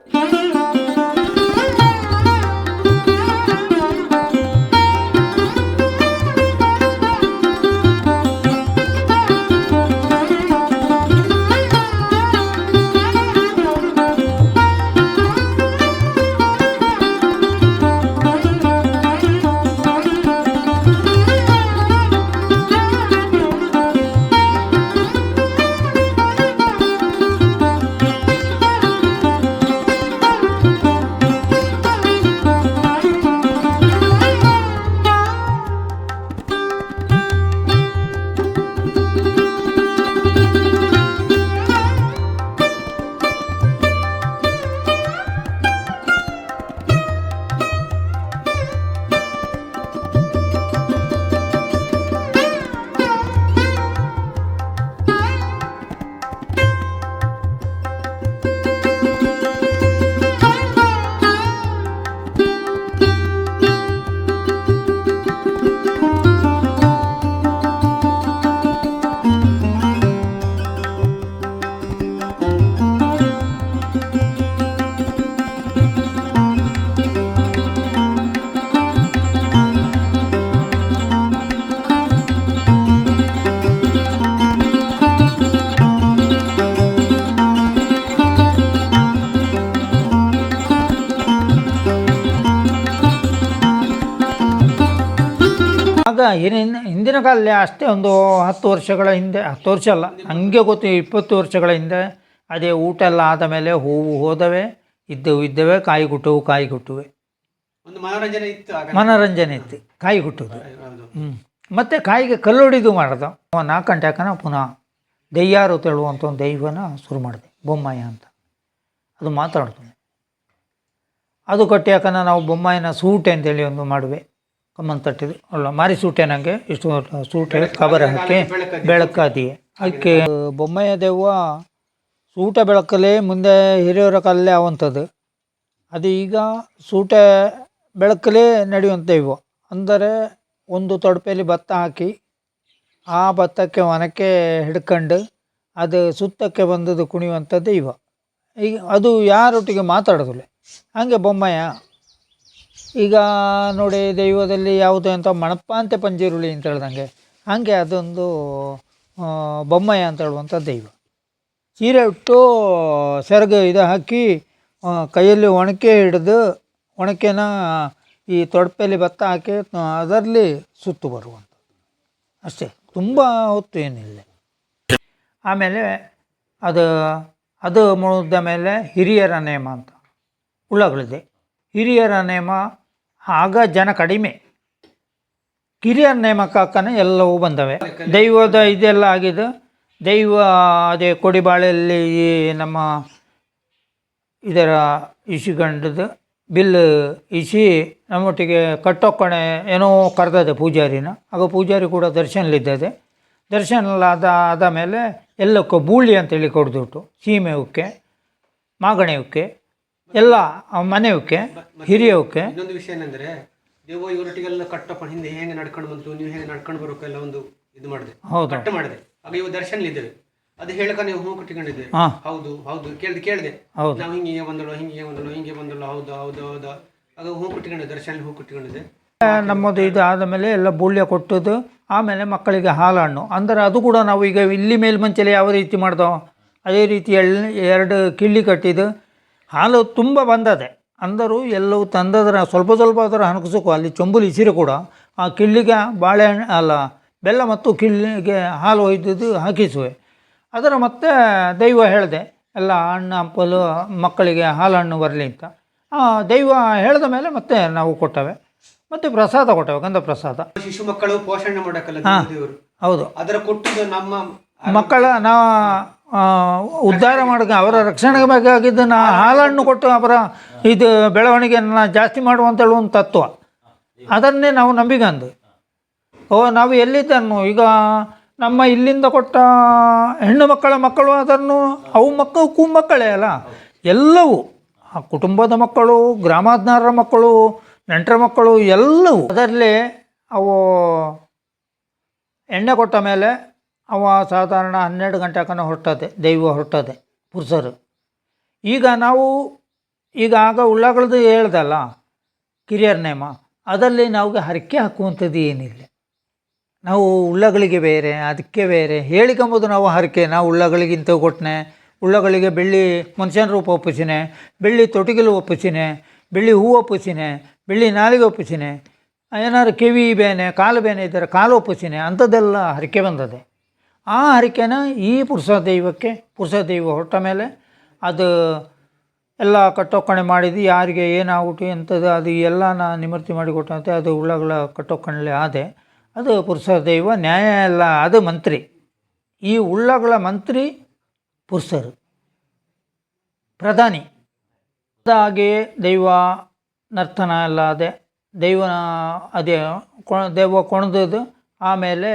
ಆಗ ಹಿಂದಿನ ಕಾಲದಲ್ಲಿ ಅಷ್ಟೇ ಒಂದು 10 ವರ್ಷಗಳ ಹಿಂದೆ, 10 ವರ್ಷ ಅಲ್ಲ ಹಂಗೆ ಗೊತ್ತು, 20 ವರ್ಷಗಳ ಹಿಂದೆ ಅದೇ ಊಟ ಎಲ್ಲ ಆದ ಮೇಲೆ ಹೂವು ಹೋದವೆ, ಇದ್ದವೆ ಕಾಯಿ ಗುಟ್ಟುವೆ ಒಂದು ಮನೋರಂಜನೆ ಇತ್ತು, ಕಾಯಿ ಗುಟ್ಟುವುದು. ಮತ್ತು ಕಾಯಿಗೆ ಕಲ್ಲೊಡಿದು ಮಾಡ್ದ. 4 ಗಂಟೆ ಹಾಕನ ಪುನಃ ದೆಯ್ಯಾರು ತೆಳುವಂಥ ಒಂದು ದೈವನ ಶುರು ಮಾಡಿದೆ, ಬೊಮ್ಮಾಯ ಅಂತ. ಅದು ಮಾತಾಡ್ತಾನೆ. ಅದು ಕಟ್ಟಿ ಹಾಕನ ನಾವು ಬೊಮ್ಮಾಯನ ಸೂಟೆ ಅಂತೇಳಿ ಒಂದು ಮಾಡುವೆ, ಕಮ್ಮನ್ ತಟ್ಟಿದ್ದು ಅಲ್ಲ, ಮಾರಿ ಸೂಟೆ ನನಗೆ ಇಷ್ಟು ಸೂಟೆ ಕಬರ ಹಾಕಿ ಬೆಳಕಾದಿಯೇ ಅದಕ್ಕೆ ಬೊಮ್ಮೆಯ ದೆವ್ವ ಸೂಟ ಬೆಳಕಲ್ಲೇ ಮುಂದೆ ಹಿರಿಯವರ ಕಾಲಲ್ಲೇ ಆವಂಥದ್ದು. ಅದು ಈಗ ಸೂಟೆ ಬೆಳಕಲ್ಲೇ ನಡೆಯುವಂಥ ದೈವ. ಅಂದರೆ ಒಂದು ತೊಡಪೆಯಲ್ಲಿ ಭತ್ತ ಹಾಕಿ ಆ ಭತ್ತಕ್ಕೆ ಒನಕ್ಕೆ ಹಿಡ್ಕೊಂಡು ಅದು ಸುತ್ತಕ್ಕೆ ಬಂದದ್ದು ಕುಣಿಯುವಂಥ ದೈವ. ಈಗ ಅದು ಯಾರೊಟ್ಟಿಗೆ ಮಾತಾಡೋದಿಲ್ಲ, ಹಾಗೆ ಬೊಮ್ಮಯ್ಯ. ಈಗ ನೋಡಿ ದೈವದಲ್ಲಿ ಯಾವುದು ಅಂತ ಮಣಪಾಂತೆ ಪಂಜೀರುಳಿ ಅಂತ ಹೇಳ್ದಂಗೆ, ಹಾಗೆ ಅದೊಂದು ಬೊಮ್ಮಯ್ಯ ಅಂತ ಹೇಳುವಂಥ ದೈವ. ಸೀರೆ ಉಟ್ಟು ಸೆರಗ ಇದು ಹಾಕಿ ಕೈಯಲ್ಲಿ ಒಣಕೆ ಹಿಡಿದು ಒಣಕೆನ ಈ ತೊಡಪೆಯಲ್ಲಿ ಭತ್ತ ಹಾಕಿ ಅದರಲ್ಲಿ ಸುತ್ತು ಬರುವಂಥದ್ದು ಅಷ್ಟೇ, ತುಂಬ ಹೊತ್ತು ಏನಿಲ್ಲ. ಆಮೇಲೆ ಅದು ಮುಗಿದ ಮೇಲೆ ಹಿರಿಯರ ನೇಮ ಅಂತ ಉಳ್ಳಗಳಿದೆ. ಹಿರಿಯರ ನೇಮ ಆಗ ಜನ ಕಡಿಮೆ, ಕಿರಿಯರ ನೇಮಕ್ಕೆ ಹಾಕನೆ ಎಲ್ಲವೂ ಬಂದವೆ. ದೈವದ ಇದೆಲ್ಲ ಆಗಿದೆ. ದೈವ ಅದೇ ಕೊಡಿಬಾಳೆಯಲ್ಲಿ ನಮ್ಮ ಇದರ ಇಸಿಗಂಡದು ಬಿಲ್ ಇಸಿ ನಮ್ಮೊಟ್ಟಿಗೆ ಕಟ್ಟೊಕ್ಕಣೆ ಏನೋ ಕರೆದದೆ ಪೂಜಾರಿನ. ಆಗ ಪೂಜಾರಿ ಕೂಡ ದರ್ಶನಲಿದ್ದದೆ. ಆದ ಮೇಲೆ ಎಲ್ಲಕ್ಕೂ ಬೂಳಿ ಅಂತೇಳಿ ಕೊಡ್ದುಬಿಟ್ಟು ಸೀಮೆ ಉಕ್ಕೆ, ಮಾಗಣೆ ಉಕ್ಕೆ ಎಲ್ಲ ಮನೆ ಉಕ್ಕೆ, ಹಿರಿಯ ಉಕ್ಕೆ. ಇನ್ನೊಂದು ವಿಷಯ ಏನಂದ್ರೆ ದೇವ ಇವರೊಟ್ಟಿಗೆಲ್ಲ ಕಟ್ಟಪ್ಪ ಹಿಂದೆ ಹೇಗೆ ನಡ್ಕೊಂಡು ಬಂತು, ನೀವು ಹೇಗೆ ನಡ್ಕೊಂಡು ಬರೋಕೆಲ್ಲ ಒಂದು ಇದು ಮಾಡಿದೆ, ಹೌದು ಕಟ್ಟು ಮಾಡಿದೆ. ಆಗ ಇವು ದರ್ಶನಲಿದ್ದೇವೆ, ಅದು ಹೇಳಕ ನೀವು ಹೂ ಕಟ್ಟಿಕೊಂಡಿದ್ದೇವೆ. ಹೌದು ಹೌದು ಕೇಳಿದೆ ನಾವು ಹಿಂಗೆ ಬಂದಳು ಹೌದು ಹೌದು ಹೌದು ಆಗ ಹೂ ಕಟ್ಟಿಕೊಂಡಿದ್ದೆ, ದರ್ಶನ ಹೂ ಕಟ್ಟಿಕೊಂಡಿದ್ದೆ. ನಮ್ಮದು ಇದು ಆದ ಮೇಲೆ ಎಲ್ಲ ಬೂಳ್ಯ ಕೊಟ್ಟದ್ದು. ಆಮೇಲೆ ಮಕ್ಕಳಿಗೆ ಹಾಲಹಣ್ಣು ಅಂದರೆ ಅದು ಕೂಡ ನಾವು ಈಗ ಇಲ್ಲಿ ಮೇಲ್ಮಂಚಲ್ಲಿ ಯಾವ ರೀತಿ ಮಾಡ್ದೋ ಅದೇ ರೀತಿ 2 ಕಿಳ್ಳಿ ಕಟ್ಟಿದ್ದು. ಹಾಲು ತುಂಬ ಬಂದದೆ ಅಂದರೂ ಎಲ್ಲವೂ ತಂದದ್ರ ಸ್ವಲ್ಪ ಅದರ ಹಣಕಸಕ್ಕೂ ಅಲ್ಲಿ ಚೊಂಬುಲಿ ಇಸಿರು ಕೂಡ ಆ ಕಿಳ್ಳಿಗೆ ಬಾಳೆಹಣ್ಣು ಅಲ್ಲ ಬೆಲ್ಲ ಮತ್ತು ಕಿಳ್ಳಿಗೆ ಹಾಲು ಒಯ್ದದ್ದು ಹಾಕಿಸುವೆ. ಅದರ ಮತ್ತೆ ದೈವ ಹೇಳಿದೆ ಎಲ್ಲ ಹಣ್ಣು ಹಂಪಲು ಮಕ್ಕಳಿಗೆ ಹಾಲಹಣ್ಣು ಬರಲಿ ಅಂತ. ದೈವ ಹೇಳಿದ ಮೇಲೆ ಮತ್ತೆ ನಾವು ಕೊಟ್ಟವೆ. ಮತ್ತು ಪ್ರಸಾದ ಕೊಟ್ಟವೆ, ಗಂಧ ಪ್ರಸಾದ. ಶಿಶು ಮಕ್ಕಳು ಪೋಷಣೆ ಮಾಡೋಕ್ಕಲ್ಲ ದೇವರು, ಹೌದು ಅದರ ಕೊಟ್ಟದ್ದು ನಮ್ಮ ಮಕ್ಕಳ ನಾವು ಉದ್ಧಾರ ಮಾಡೋಕ್ಕೆ ಅವರ ರಕ್ಷಣೆಗೆ ಬೇಕಾಗಿದ್ದು ಹಾಲನ್ನು ಕೊಟ್ಟು ಅವರ ಇದು ಬೆಳವಣಿಗೆಯನ್ನು ಜಾಸ್ತಿ ಮಾಡುವಂತ ಒಂದು ತತ್ವ. ಅದನ್ನೇ ನಾವು ನಂಬಿಗಂದು ನಾವು ಎಲ್ಲಿದ್ದನ್ನು ಈಗ ನಮ್ಮ ಇಲ್ಲಿಂದ ಕೊಟ್ಟ ಹೆಣ್ಣು ಮಕ್ಕಳು ಅದನ್ನು ಅವು ಮಕ್ಕಳೇ ಅಲ್ಲ, ಎಲ್ಲವೂ ಆ ಕುಟುಂಬದ ಮಕ್ಕಳು, ಗ್ರಾಮಾಜ್ಞಾನರ ಮಕ್ಕಳು, ನೆಂಟರ ಮಕ್ಕಳು ಎಲ್ಲವೂ ಅದರಲ್ಲಿ ಅವು ಎಣ್ಣೆ ಕೊಟ್ಟ ಮೇಲೆ ಅವ ಸಾಧಾರಣ 12 ಗಂಟೆ ಹೊರಟದೆ ದೈವ ಹೊರಟದೆ ಪುರುಷರು. ಈಗ ನಾವು ಈಗ ಆಗ ಉಳ್ಳಾಗಳದ್ದು ಹೇಳ್ದಲ್ಲ ಕಿರಿಯರ ನೇಮ, ಅದರಲ್ಲಿ ನಾವು ಹರಕೆ ಹಾಕುವಂಥದ್ದು ಏನಿಲ್ಲ. ನಾವು ಉಳ್ಳಗಳಿಗೆ ಬೇರೆ ಅದಕ್ಕೆ ಬೇರೆ ಹೇಳಿಕೊಂಬೋದು. ನಾವು ಹರಕೆ ನಾವು ಉಳ್ಳಗಳಿಗೆ ಇಂಥವು ಕೊಟ್ಟನೆ, ಉಳ್ಳಗಳಿಗೆ ಬೆಳ್ಳಿ ಮನುಷ್ಯನ ರೂಪ ಒಪ್ಪಿಸಿನೆ, ಬೆಳ್ಳಿ ತೊಟಿಗೆಲು ಒಪ್ಪಿಸಿನೆ, ಬೆಳ್ಳಿ ಹೂವು ಒಪ್ಪಿಸಿನೆ, ಬೆಳ್ಳಿ ನಾಲಿಗೆ ಒಪ್ಪಿಸಿನೆ, ಏನಾದ್ರು ಕಿವಿ ಬೇನೆ ಕಾಲು ಬೇನೆ ಇದ್ದರೆ ಕಾಲು ಒಪ್ಪಿಸಿನೆ, ಅಂಥದ್ದೆಲ್ಲ ಹರಕೆ ಬಂದದೆ. ಆ ಹರಕೆನ ಈ ಪುರುಷ ದೈವ ಹೊಟ್ಟ ಮೇಲೆ ಅದು ಎಲ್ಲ ಕಟ್ಟೊಕ್ಕಣೆ ಮಾಡಿದ್ದು, ಯಾರಿಗೆ ಏನಾಗ್ಬಿಟ್ಟು ಎಂಥದ್ದು ಅದು ಎಲ್ಲ ನಿವೃತ್ತಿ ಮಾಡಿಕೊಟ್ಟಂತೆ ಅದು ಉಳ್ಳಗಳ ಕಟ್ಟೊಕ್ಕಣಲೆ ಆದೆ. ಅದು ಪುರುಷ ದೈವ ನ್ಯಾಯ ಎಲ್ಲ ಅದು ಮಂತ್ರಿ. ಈ ಉಳ್ಳಗಳ ಮಂತ್ರಿ ಪುರುಷರು ಪ್ರಧಾನಿ. ಹಾಗೆಯೇ ದೈವ ನರ್ತನ ಎಲ್ಲ ಅದೇ ದೈವನ ಅದೇ ದೈವ ಕೊಣದದು. ಆಮೇಲೆ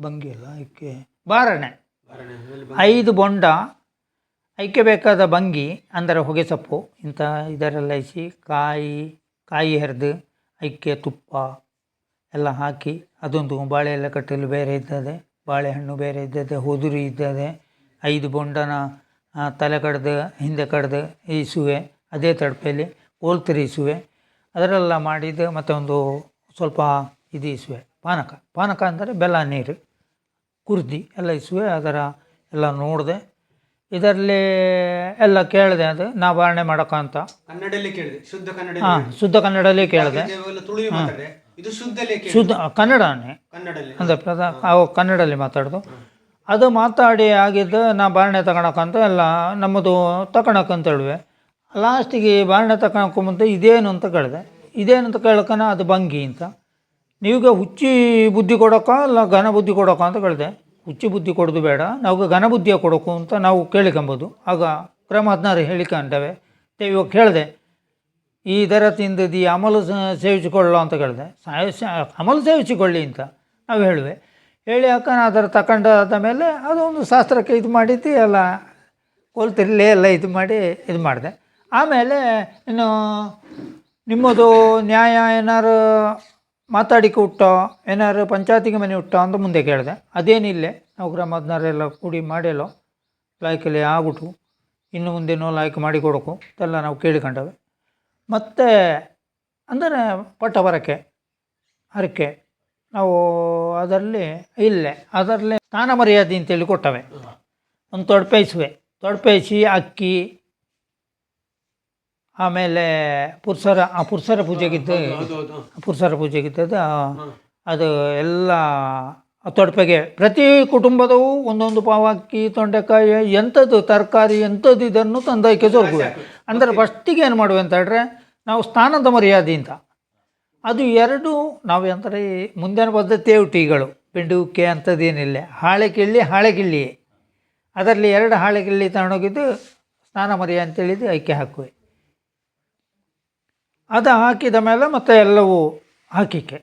ಭಂಗಿ ಎಲ್ಲ ಐಕ್ಕೆ ಬಾರಣೆ 5 ಬೊಂಡ ಐಕ್ಕೆ ಬೇಕಾದ ಭಂಗಿ ಅಂದರೆ ಹೊಗೆ ಸೊಪ್ಪು ಇಂಥ ಇದರೆಲ್ಲ ಇಸಿ ಕಾಯಿ ಹೆರೆದು ಐಕ್ಕೆ ತುಪ್ಪ ಎಲ್ಲ ಹಾಕಿ ಅದೊಂದು ಬಾಳೆ ಎಲ್ಲ ಕಟ್ಟಲು ಬೇರೆ ಇದ್ದದೆ, ಬಾಳೆಹಣ್ಣು ಬೇರೆ ಇದ್ದದೆ, ಹೋದುರಿ ಇದ್ದದೆ. 5 ಬೊಂಡನ ತಲೆ ಕಡ್ದು ಹಿಂದೆ ಕಡ್ದು ಈಸುವೆ, ಅದೇ ತಡಪೆಯಲ್ಲಿ ಕೋಲ್ತರಿ ಇಸುವೆ, ಅದರೆಲ್ಲ ಮಾಡಿದ್ದು. ಮತ್ತು ಒಂದು ಸ್ವಲ್ಪ ಇದು ಇಸುವೆ ಪಾನಕ ಅಂದರೆ ಬೆಲ್ಲ ನೀರು ಕುರ್ದಿ ಎಲ್ಲ ಇಸುವೆ. ಅದರ ಎಲ್ಲ ನೋಡಿದೆ, ಇದರಲ್ಲಿ ಎಲ್ಲ ಕೇಳಿದೆ. ಅದು ನಾ ಬಾರಣೆ ಮಾಡೋಕ ಅಂತ ಕನ್ನಡಲ್ಲಿ ಕೇಳಿದೆ, ಶುದ್ಧ ಕನ್ನಡ. ಶುದ್ಧ ಕನ್ನಡಲ್ಲಿ ಕೇಳಿದೆ. ಶುದ್ಧ ಕನ್ನಡನೇ ಅಂದರೆ ಕನ್ನಡಲ್ಲಿ ಮಾತಾಡೋದು. ಅದು ಮಾತಾಡಿ ಆಗಿದ್ದು ನಾ ಬಾರಣೆ ತಗೊಳಕಂತ ಎಲ್ಲ ನಮ್ಮದು ತಗೊಳಕಂತ ಹೇಳುವೆ. ಲಾಸ್ಟಿಗೆ ಬಾರಣೆ ತಗೊಳಕೊಂಬಂತ ಇದೇನು ಅಂತ ಕೇಳಿದೆ. ಇದೇನು ಅಂತ ಕೇಳಕನ ಅದು ಭಂಗಿ ಅಂತ. ನೀವೀಗ ಹುಚ್ಚಿ ಬುದ್ಧಿ ಕೊಡೋಕ ಅಲ್ಲ ಘನ ಬುದ್ಧಿ ಕೊಡೋಕ ಅಂತ ಕೇಳಿದೆ. ಹುಚ್ಚಿ ಬುದ್ಧಿ ಕೊಡೋದು ಬೇಡ, ನಾವು ಘನ ಬುದ್ಧಿಯ ಕೊಡೋಕು ಅಂತ ನಾವು ಕೇಳಿಕೊಂಬೋದು. ಆಗ ಕ್ರಮ 16 ಹೇಳಿಕೊಂಡವೆ. ಇವಾಗ ಕೇಳಿದೆ, ಈ ದರ ತಿಂದದ್ದು ಅಮಲು ಸೇವಿಸಿಕೊಳ್ಳೋ ಅಂತ ಕೇಳಿದೆ. ಅಮಲು ಸೇವಿಸಿಕೊಳ್ಳಿ ಅಂತ ನಾವು ಹೇಳುವೆ. ಹೇಳಿ ಹಾಕೋಣ ಅದರ ತಗೊಂಡಾದ ಮೇಲೆ ಅದೊಂದು ಶಾಸ್ತ್ರಕ್ಕೆ ಇದು ಮಾಡಿದ್ದು ಎಲ್ಲ ಕೋಲ್ತಿರ್ಲಿ ಎಲ್ಲ ಇದು ಮಾಡಿ ಇದು ಮಾಡಿದೆ. ಆಮೇಲೆ ಇನ್ನು ನಿಮ್ಮದು ನ್ಯಾಯ ಏನಾರು ಮಾತಾಡಿಕೆ ಹುಟ್ಟೋ ಏನಾರು ಪಂಚಾಯತಿಗೆ ಮನೆ ಹುಟ್ಟೋ ಅಂತ ಮುಂದೆ ಕೇಳಿದೆ. ಅದೇನಿಲ್ಲೇ ನಾವು ಗ್ರಾಮ 16 ಎಲ್ಲ ಕೂಡಿ ಮಾಡಿಲ್ಲೋ ಲಾಯ್ಕಲ್ಲಿ ಆಗ್ಬಿಟ್ಟು ಇನ್ನು ಮುಂದೇನೋ ಲಾಯ್ಕ್ ಮಾಡಿ ಕೊಡೋಕು ಎಲ್ಲ ನಾವು ಕೇಳಿಕೊಂಡವೆ. ಮತ್ತು ಅಂದರೆ ಪಟ್ಟ ಬರಕೆ ಹರಕೆ ನಾವು ಅದರಲ್ಲಿ ಸ್ನಾನ ಮರ್ಯಾದೆ ಅಂತೇಳಿ ಕೊಟ್ಟವೆ. ಒಂದು ತೊಡ್ಪೈಸಿ ಅಕ್ಕಿ, ಆಮೇಲೆ ಪುರುಷರ ಪೂಜೆಗಿದ್ದದ್ದು ಅದು ಎಲ್ಲ ತೊಡ್ಪೆಗೆ ಪ್ರತಿ ಕುಟುಂಬದವು ಒಂದೊಂದು ಪಾವು ಅಕ್ಕಿ, ತೊಂಡೆಕಾಯಿ, ಎಂಥದ್ದು ತರಕಾರಿ ಎಂಥದ್ದು ಇದನ್ನು ತಂದೈಕೆ ಜೋಗುವೆ. ಅಂದರೆ ಫಸ್ಟಿಗೆ ಏನು ಮಾಡುವೆ ಅಂತ ಹೇಳಿದ್ರೆ ನಾವು ಸ್ನಾನದ ಮರ್ಯಾದೆ ಅಂತ ಅದು 2 ನಾವು ಅಂತಾರೆ ಮುಂದಿನ ಪದ್ಧತಿ ಟೀಗಳು ಬೆಂಡುಕ್ಕೆ ಅಂಥದ್ದೇನಿಲ್ಲ. ಹಾಳೆ ಕಿಳ್ಳಿ ಅದರಲ್ಲಿ 2 ಹಾಳೆ ಕಿಳ್ಳಿ ತಗೊಂಡೋಗಿದ್ದು ಸ್ನಾನ ಮರ್ಯಾದೆ ಅಂತೇಳಿದ್ದು ಐಕೆ ಹಾಕುವೆ. ಅದು ಹಾಕಿದ ಮೇಲೆ ಮತ್ತೆ ಎಲ್ಲವೂ ಹಾಕಿಕೆ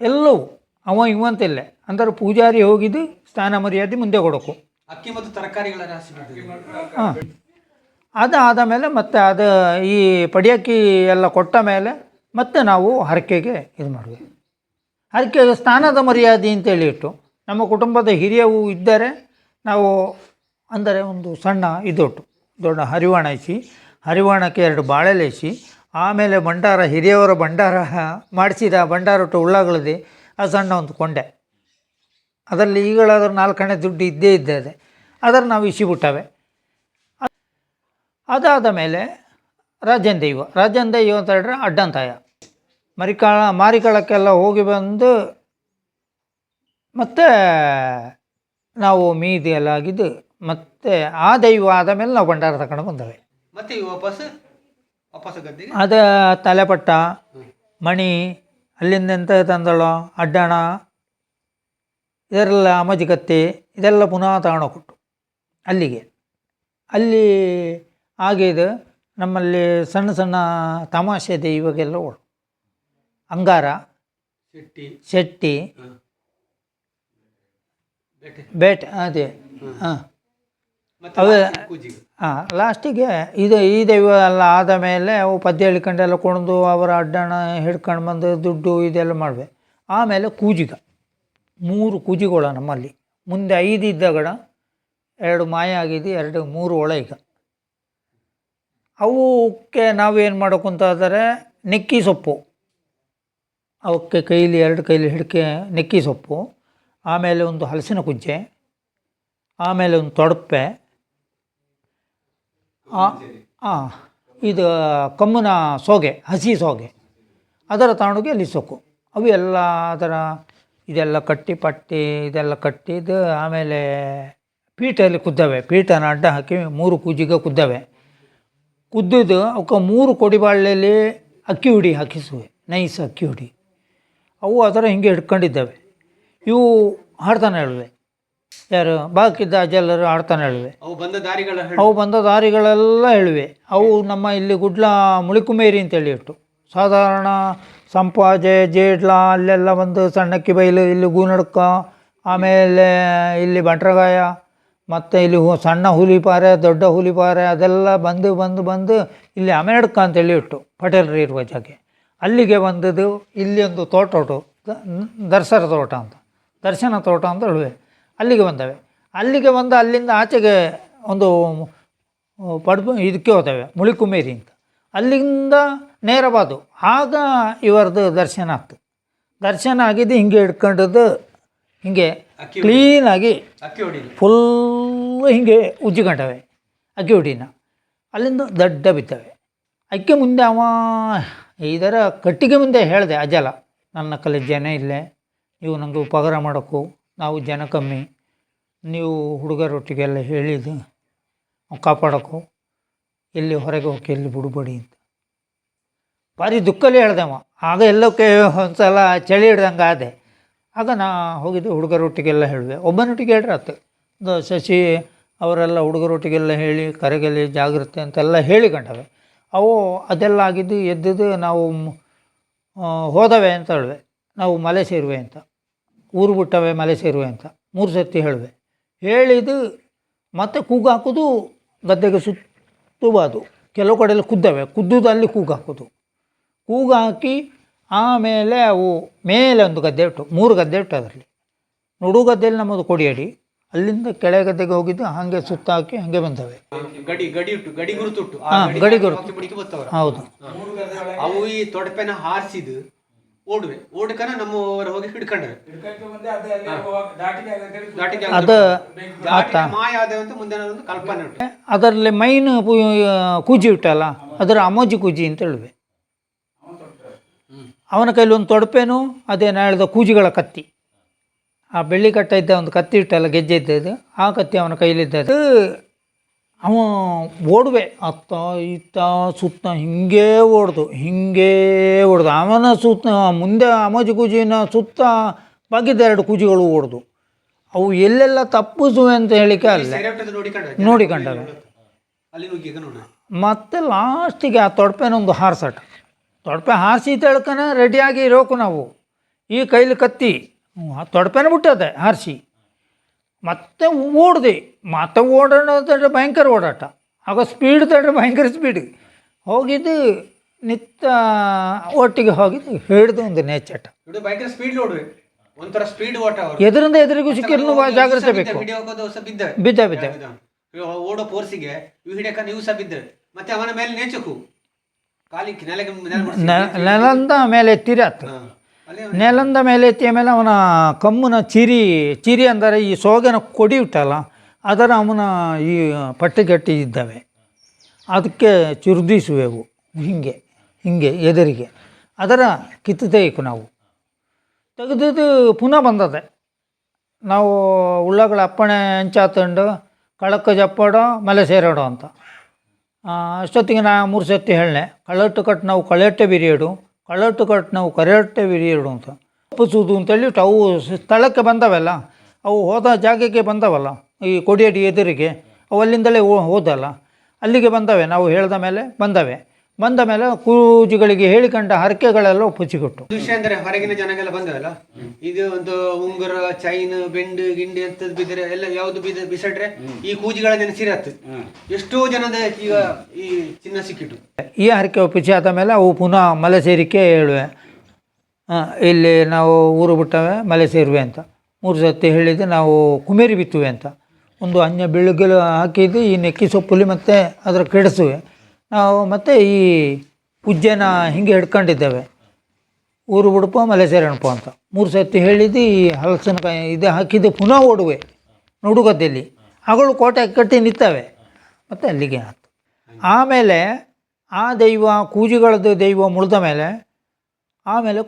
ಎಲ್ಲವೂ ಇವಂತಿಲ್ಲ ಅಂದರೆ ಪೂಜಾರಿ ಹೋಗಿದ್ದು ಸ್ನಾನ ಮರ್ಯಾದೆ ಮುಂದೆ ಕೊಡೋಕು. ಅಕ್ಕಿ ಮತ್ತು ತರಕಾರಿಗಳ ಹಾಂ, ಅದಾದ ಮೇಲೆ ಮತ್ತೆ ಅದು ಈ ಪಡಿಯಕ್ಕಿ ಎಲ್ಲ ಕೊಟ್ಟ ಮೇಲೆ ಮತ್ತೆ ನಾವು ಹರಕೆಗೆ ಇದು ಮಾಡುವೆ. ಹರಕೆಗೆ ಸ್ನಾನದ ಮರ್ಯಾದೆ ಅಂತೇಳಿ ಇಟ್ಟು ನಮ್ಮ ಕುಟುಂಬದ ಹಿರಿಯವು ಇದ್ದರೆ ನಾವು ಅಂದರೆ ಒಂದು ಸಣ್ಣ ದೊಡ್ಡ ಹರಿವಾಣಕ್ಕೆ 2 ಬಾಳೆಲೇಸಿ, ಆಮೇಲೆ ಭಂಡಾರ ಹಿರಿಯವರ ಭಂಡಾರ ಮಾಡಿಸಿದ ಭಂಡಾರಟ್ಟು ಉಳ್ಳಾಗಳದಿ ಆ ಸಣ್ಣ ಒಂದು ಕೊಂಡೆ, ಅದರಲ್ಲಿ ಈಗಳಾದ್ರೂ 4 ಆಣೆ ದುಡ್ಡು ಇದ್ದೇ ಇದ್ದದೆ, ಅದನ್ನು ನಾವು ಇಸಿಬಿಟ್ಟವೆ. ಅದಾದ ಮೇಲೆ ರಾಜನ ದೈವ ಅಂತ ಹೇಳಿದ್ರೆ ಅಡ್ಡಂತಾಯ ಮಾರಿಕಾಳಕ್ಕೆಲ್ಲ ಹೋಗಿ ಬಂದು ಮತ್ತು ನಾವು ಮೀದಿ ಎಲ್ಲ ಆಗಿದ್ದು ಮತ್ತು ಆ ದೈವ ಆದ ಮೇಲೆ ನಾವು ಭಂಡಾರ ತಗೊಂಡು ಬಂದವೆ. ಮತ್ತೆ ವಾಪಸ್ ಗದ್ದೆಗೆ ಅದ ತಲೆಪಟ್ಟ ಮಣಿ ಅಲ್ಲಿಂದ ಎಂತ ತಂದಳೋ ಅಡ್ಡಣ ಇದರೆಲ್ಲ ಅಮಜಿಕತ್ತಿ ಇದೆಲ್ಲ ಪುನಃ ತಗೊಂಡೋಗ್ಬಿಟ್ಟು ಅಲ್ಲಿ ಆಗಿದ್ದು ನಮ್ಮಲ್ಲಿ ಸಣ್ಣ ತಮಾಷೆ ದೈವಗೆಲ್ಲ ಅಂಗಾರ, ಶೆಟ್ಟಿ, ಬೇಟೆ ಅದೇ ಹಾಂ ಅವೇ. ಲಾಸ್ಟಿಗೆ ಈ ದೈವ ಎಲ್ಲ ಆದ ಮೇಲೆ ಅವು ಪದ್ಯ ಹೇಳ್ಕೊಂಡೆಲ್ಲ ಕುಣಿದು ಅವರ ಅಡ್ಡಣ ಹಿಡ್ಕೊಂಡು ಬಂದು ದುಡ್ಡು ಇದೆಲ್ಲ ಮಾಡುವೆ. ಆಮೇಲೆ ಕೂಜಿಗ 3 ಕೂಜಿಗಳು ನಮ್ಮಲ್ಲಿ. ಮುಂದೆ 5 ಇದ್ದಗಡ 2 ಮಾಯ ಆಗಿದ್ದು 3 ಒಳ ಈಗ ಅವಕ್ಕೆ ನಾವೇನು ಮಾಡೋಕು ಅಂತ ಆದರೆ ನೆಕ್ಕಿ ಸೊಪ್ಪು, ಅವಕ್ಕೆ ಕೈಲಿ 2 ಕೈಲಿ ಹಿಡ್ಕೆ ನೆಕ್ಕಿ ಸೊಪ್ಪು, ಆಮೇಲೆ ಒಂದು ಹಲಸಿನ ಕುಜ್ಜೆ, ಆಮೇಲೆ ಒಂದು ತೊಡಪೆ, ಇದು ಕಮ್ಮನ ಸೋಗೆ, ಹಸಿ ಸೋಗೆ, ಅದರ ತಗೊಂಡೋಗಿ ಅಲ್ಲಿ ಸೊಕ್ಕು ಅವು ಎಲ್ಲ ಅದರ ಇದೆಲ್ಲ ಕಟ್ಟಿ ಪಟ್ಟಿ ಇದೆಲ್ಲ ಕಟ್ಟಿದ್ದು ಆಮೇಲೆ ಪೀಠಲ್ಲಿ ಕುದ್ದವೆ. ಪೀಠನ ಅಡ್ಡ ಹಾಕಿ 3 ಕೂಜಿಗೆ ಕುದ್ದವೆ. ಕುದ್ದಿದ್ದು ಅವಕ್ಕೆ 3 ಕೊಡಿಬಾಳೆಯಲ್ಲಿ ಅಕ್ಕಿ ಹುಡಿ ಹಾಕಿಸುವೆ, ನೈಸ್ ಅಕ್ಕಿ ಹುಡಿ. ಅವು ಅದರ ಹಿಂಗೆ ಹಿಡ್ಕೊಂಡಿದ್ದಾವೆ. ಇವು ಹಾಡ್ತಾನೆ ಹೇಳುವೆ, ಯಾರು ಬಾಕಿದ್ದ ಅಜ್ಜೆಲ್ಲರೂ ಹಾಡ್ತಾನೆ ಹೇಳುವೆ. ಅವು ಬಂದ ದಾರಿಗಳೆಲ್ಲ ಹೇಳುವೆ. ಅವು ನಮ್ಮ ಇಲ್ಲಿ ಗುಡ್ಲ ಮುಳಿಕುಮೇರಿ ಅಂತೇಳಿ ಇಟ್ಟು ಸಾಧಾರಣ ಸಂಪಾಜೆ ಜೇಡ್ಲ ಅಲ್ಲೆಲ್ಲ ಬಂದು ಸಣ್ಣಕ್ಕಿ ಬೈಲು, ಇಲ್ಲಿ ಗೂನಡ್ಕ, ಆಮೇಲೆ ಇಲ್ಲಿ ಬಂಟ್ರಗಾಯ, ಮತ್ತು ಇಲ್ಲಿ ಸಣ್ಣ ಹುಲಿಪಾರೆ, ದೊಡ್ಡ ಹುಲಿಪಾರೆ, ಅದೆಲ್ಲ ಬಂದು ಬಂದು ಬಂದು ಇಲ್ಲಿ ಅಮೇಡ್ಕ ಅಂತೇಳಿ ಇಟ್ಟು ಪಟೇಲ್ರು ಇರುವ ಜಾಗೆ ಅಲ್ಲಿಗೆ ಬಂದದ್ದು. ಇಲ್ಲಿ ಒಂದು ತೋಟ ಉಂಟು, ದರ್ಶನ ತೋಟ ಅಂತ, ದರ್ಶನ ತೋಟ ಅಂತ ಹೇಳುವೆ. ಅಲ್ಲಿಗೆ ಬಂದವೆ. ಅಲ್ಲಿಗೆ ಬಂದು ಅಲ್ಲಿಂದ ಆಚೆಗೆ ಒಂದು ಇದಕ್ಕೆ ಹೋದವೆ, ಮುಳಿಕುಮೇರಿ ಅಂತ. ಅಲ್ಲಿಂದ ನೇರ ಬಾದು. ಆಗ ಇವರದ್ದು ದರ್ಶನ ಆಗ್ತು. ದರ್ಶನ ಆಗಿದ್ದು ಹಿಂಗೆ ಹಿಡ್ಕೊಂಡದ್ದು, ಹಿಂಗೆ ಕ್ಲೀನಾಗಿ ಫುಲ್ ಹಿಂಗೆ ಉಜ್ಜಿಕೊಂಡವೆ ಅಕ್ಕಿ ಹುಡಿನ. ಅಲ್ಲಿಂದ ದಡ್ಡ ಬಿತ್ತವೆ. ಅಕ್ಕಿ ಮುಂದೆ ಅವ ಇದರ ಕಟ್ಟಿಗೆ ಮುಂದೆ ಹೇಳಿದೆ, ಅಜಲ ನನ್ನ ಕಲೆ ಜನ ಇಲ್ಲೇ, ನೀವು ನನಗೆ ಉಪಕಾರ ಮಾಡೋಕ್ಕೂ, ನಾವು ಜನ ಕಮ್ಮಿ, ನೀವು ಹುಡುಗರೊಟ್ಟಿಗೆಲ್ಲ ಹೇಳಿದ್ದು ಕಾಪಾಡೋಕ್ಕೂ, ಎಲ್ಲಿ ಹೊರಗೆ ಹೋಗಿ ಎಲ್ಲಿ ಬಿಡಬೇಡಿ ಅಂತ ಭಾರಿ ದುಃಖಲ್ಲಿ ಹೇಳ್ದೆ ಅವ. ಆಗ ಎಲ್ಲಕ್ಕೆ ಒಂದು ಸಲ ಚಳಿ ಹಿಡ್ದಂಗೆ ಆದೆ. ಆಗ ನಾ ಹೋಗಿದ್ದು ಹುಡುಗರೊಟ್ಟಿಗೆಲ್ಲ ಹೇಳಿದೆ. ಒಬ್ಬನೊಟ್ಟಿಗೆ ಹೇಳ್ರೆ ಆತು. ಶಶಿ ಅವರೆಲ್ಲ ಹುಡುಗರೊಟ್ಟಿಗೆಲ್ಲ ಹೇಳಿ ಕರೆಗೆಲ್ಲಿ ಜಾಗ್ರತೆ ಅಂತೆಲ್ಲ ಹೇಳಿಕೊಂಡವೆ. ಅವು ಅದೆಲ್ಲ ಆಗಿದ್ದು ಎದ್ದಿದ್ದು ನಾವು ಹೋದವೆ ಅಂತ ಹೇಳುವೆ. ನಾವು ಮಲೆ ಸೇರುವೆ ಅಂತ, ಊರು ಬಿಟ್ಟವೆ ಮಲೆ ಸೇರುವೆ ಅಂತ 3 ಸರ್ತಿ ಹೇಳುವೆ. ಹೇಳಿದ್ದು ಮತ್ತೆ ಕೂಗು ಹಾಕೋದು, ಗದ್ದೆಗೆ ಸುತ್ತುಬಾದು. ಕೆಲವು ಕಡೆಯಲ್ಲಿ ಕುದ್ದವೆ, ಕುದ್ದುದು ಅಲ್ಲಿ ಕೂಗು ಹಾಕೋದು. ಕೂಗು ಹಾಕಿ ಆಮೇಲೆ ಅವು ಮೇಲೆ ಒಂದು ಗದ್ದೆ ಇಟ್ಟು, 3 ಗದ್ದೆ ಇಟ್ಟು ಅದರಲ್ಲಿ ನಡು ಗದ್ದೆಯಲ್ಲಿ ನಮ್ಮದು ಕೊಡಿಯಡಿ. ಅಲ್ಲಿಂದ ಕೆಳ ಗದ್ದೆಗೆ ಹೋಗಿದ್ದು ಹಾಗೆ ಸುತ್ತ ಹಾಕಿ ಹಾಗೆ ಬಂದವೆ. ಗಡಿ ಗುರುತುಟ್ಟು ಗಡಿ ಗುರುತು, ಹೌದು. ಅವು ಈ ತೊಡಪೆನ ಹಾರಿಸಿದ್ದು ಓಡ್ಕನ ನಮ್ಮವರು ಹೋಗಿ ಹಿಡ್ಕೊಂಡ್ರೆ ಅದು ಮಾಯ ಆದಂತ ಮುಂದೆ ಒಂದು ಕಲ್ಪನೆ ಉಂಟು. ಅದರಲ್ಲಿ ಮೈನ್ ಕೂಜಿ ಇಟ್ಟಲ್ಲ, ಅದರ ಅಮೋಜಿ ಕೂಜಿ ಅಂತ ಹೇಳುವೆ. ಅವನ ಕೈಲಿ ಒಂದು ತೊಡಪೇನು, ಅದೇನು ಹೇಳಿದ ಕೂಜಿಗಳ ಕತ್ತಿ, ಆ ಬೆಳ್ಳಿ ಕಟ್ಟ ಇದ್ದ ಒಂದು ಕತ್ತಿ ಇಟ್ಟಲ್ಲ, ಗೆಜ್ಜೆ ಇದ್ದದ್ದು, ಆ ಕತ್ತಿ ಅವನ ಕೈಲಿದ್ದದ್ದು. ಅವ ಓಡುವೆ ಅತ್ತ ಇತ್ತ ಸುತ್ತ ಹಿಂಗೇ ಓಡ್ದು ಅವನ ಸುತ್ತ ಮುಂದೆ ಅಮೋಜಿ ಕೂಜಿನ ಸುತ್ತ ಬಾಗಿದ್ದ 2 ಕೂಜಿಗಳು ಓಡ್ದು. ಅವು ಎಲ್ಲೆಲ್ಲ ತಪ್ಪಿಸುವೆ ಅಂತ ಹೇಳಿಕೆ ಅಲ್ಲ ನೋಡಿಕೊಂಡವೆ. ಮತ್ತೆ ಲಾಸ್ಟಿಗೆ ಆ ತೊಡಪೆನೊಂದು ಹಾರ್ಸಟ, ತೊಡಪೆ ಹಾರಿಸಿ ತಿಳ್ಕನ ರೆಡಿಯಾಗಿ ಇರೋಕು ನಾವು. ಈ ಕೈಲಿ ಕತ್ತಿ ಆ ತೊಡಪೆನ ಬಿಟ್ಟದೆ ಹಾರಿಸಿ. ಮತ್ತೆ ಓಡಿದೆ, ಮತ್ತೆ ಓಡಾಡೋದ್ರೆ ಭಯಂಕರ ಓಡಾಟ. ಆಗ ಸ್ಪೀಡ್ ತಡ್ರೆ ಭಯಂಕರ ಸ್ಪೀಡ್ ಹೋಗಿದ್ದು, ನಿತ್ತ ಒಟ್ಟಿಗೆ ಹೋಗಿದ್ದು ಹಿಡಿದು ಒಂದು ನೇಚಟ. ಭಯಂಕರ ಸ್ಪೀಡ್ ಓಡುವೆ, ಒಂಥರ ಸ್ಪೀಡ್ ಓಟ. ಎದರಿಂದ ಎದುರಿಗೂ ಸಿಕ್ಕಿರೂ ಜಾಗ್ರತೆ ಬೇಕು. ಬಿದ್ದ ಓಡೋ ಫೋರ್ಸಿಗೆ ಹಿಡಿಯಕ ನೀವು ಸಹ ಬಿದ್ದರೆ ಮತ್ತೆ ಅವನ ಮೇಲೆ ನೇಚಕು ನೆಲಂದ ಮೇಲೆ ಎತ್ತಿರಿ ಆತು. ನೆಲಂದ ಮೇಲೆ ಎತ್ತಿಯ ಮೇಲೆ ಅವನ ಕಮ್ಮನ ಚಿರಿ ಅಂದರೆ ಈ ಸೋಗೆನ ಕೊಡಿ ಇಟ್ಟಲ್ಲ, ಅದರ ಅವನ ಈ ಪಟ್ಟಿಗಟ್ಟಿ ಇದ್ದಾವೆ, ಅದಕ್ಕೆ ಚುರ್ದಿಸುವೆವು ಹಿಂಗೆ ಹಿಂಗೆ ಎದುರಿಗೆ. ಅದರ ಕಿತ್ತು ತೆಗಿಕು ನಾವು ತೆಗೆದು ಪುನಃ ಬಂದದೆ. ನಾವು ಉಳ್ಳಗಳ ಅಪ್ಪಣೆ ಹೆಂಚಾತಂಡು ಕಳಕ್ಕೆ ಜಪ್ಪಾಡೋ ಮಲೆ ಸೇರಾಡೋ ಅಂತ. ಅಷ್ಟೊತ್ತಿಗೆ ನಾ 3 ಸರ್ತಿ ಹೇಳನೆ, ಕಳ್ಳಟ್ಟು ಕಟ್ಟು ನಾವು ಕಳೆಟ್ಟೆ ಬಿರಿಯಡು, ಕಳ್ಳಟ್ಟು ಕಟ್ಟು ನಾವು ಕರೆಯಟ್ಟೆ ಬಿರಿಯಡು ಅಂತ ಒಪ್ಪಿಸುವುದು ಅಂತೇಳಿ ಅವು ಸ್ಥಳಕ್ಕೆ ಬಂದವಲ್ಲ, ಅವು ಹೋದ ಜಾಗಕ್ಕೆ ಬಂದವಲ್ಲ, ಈ ಕೊಡಿಯಡಿ ಎದುರಿಗೆ ಅವು ಅಲ್ಲಿಂದಲೇ ಹೋದಲ್ಲ, ಅಲ್ಲಿಗೆ ಬಂದವೆ. ನಾವು ಹೇಳಿದ ಮೇಲೆ ಬಂದ ಮೇಲೆ ಕೂಜಿಗಳಿಗೆ ಹೇಳಿಕೊಂಡ ಹರಕೆಗಳೆಲ್ಲ ಒಪ್ಪಿಸಿಕೊಟ್ಟು. ವಿಷಯ ಅಂದರೆ ಹೊರಗಿನ ಜನಗೆಲ್ಲ ಬಂದವಲ್ಲ, ಇದು ಒಂದು ಉಂಗುರ ಚೈನ್ ಬೆಂಡು ಗಿಂಡಿ ಅಂತದ್ದು ಬಿದ್ದರೆ ಎಲ್ಲ ಯಾವುದು ಬಿಸಡ್ರೆ ಈ ಕೂಜಿಗಳ ನೆನೆಸಿರತ್ತೆ. ಎಷ್ಟೋ ಜನದ ಈಗ ಈ ಚಿನ್ನ ಸಿಕ್ಕಿಟ್ಟು ಈ ಹರಕೆ ಒಪ್ಪಿಸಿ ಆದ ಮೇಲೆ ಅವು ಪುನಃ ಮಲೆ ಸೇರಿಕೆ ಹೇಳುವೆ. ಇಲ್ಲಿ ನಾವು ಊರು ಬಿಟ್ಟವೆ ಮಲೆ ಸೇರುವೆ ಅಂತ 3 ಸರ್ತಿ ಹೇಳಿದ್ದು. ನಾವು ಕುಮೇರಿ ಬಿತ್ತುವೆ ಅಂತ ಒಂದು ಅನ್ಯ ಬೆಳಗ್ಗೆಲು ಹಾಕಿದ್ದು ಈ ನೆಕ್ಕಿ ಸೊಪ್ಪುಲಿ ಮತ್ತು ಅದರ ಕೆಡಿಸುವೆ. ನಾವು ಮತ್ತು ಈ ಪೂಜ್ಯನ ಹಿಂಗೆ ಹಿಡ್ಕೊಂಡಿದ್ದೇವೆ. ಊರು ಉಡುಪ ಮಲೆಸೇರಣಪ ಅಂತ 3 ಸರ್ತಿ ಹೇಳಿದ್ದು. ಈ ಹಲಸಿನಕಾಯಿ ಇದು ಹಾಕಿದ್ದು ಪುನಃ ಓಡುವೆ ನುಡುಗದ್ದೆಲ್ಲಿ ಅಗಳು ಕೋಟೆ ಕಟ್ಟಿ ನಿಂತವೆ. ಮತ್ತು ಅಲ್ಲಿಗೆ ಆಯ್ತು. ಆಮೇಲೆ ಆ ದೈವ ಕೂಜಿಗಳದ್ದು ದೈವ ಮುಳಿದ ಮೇಲೆ ಆಮೇಲೆ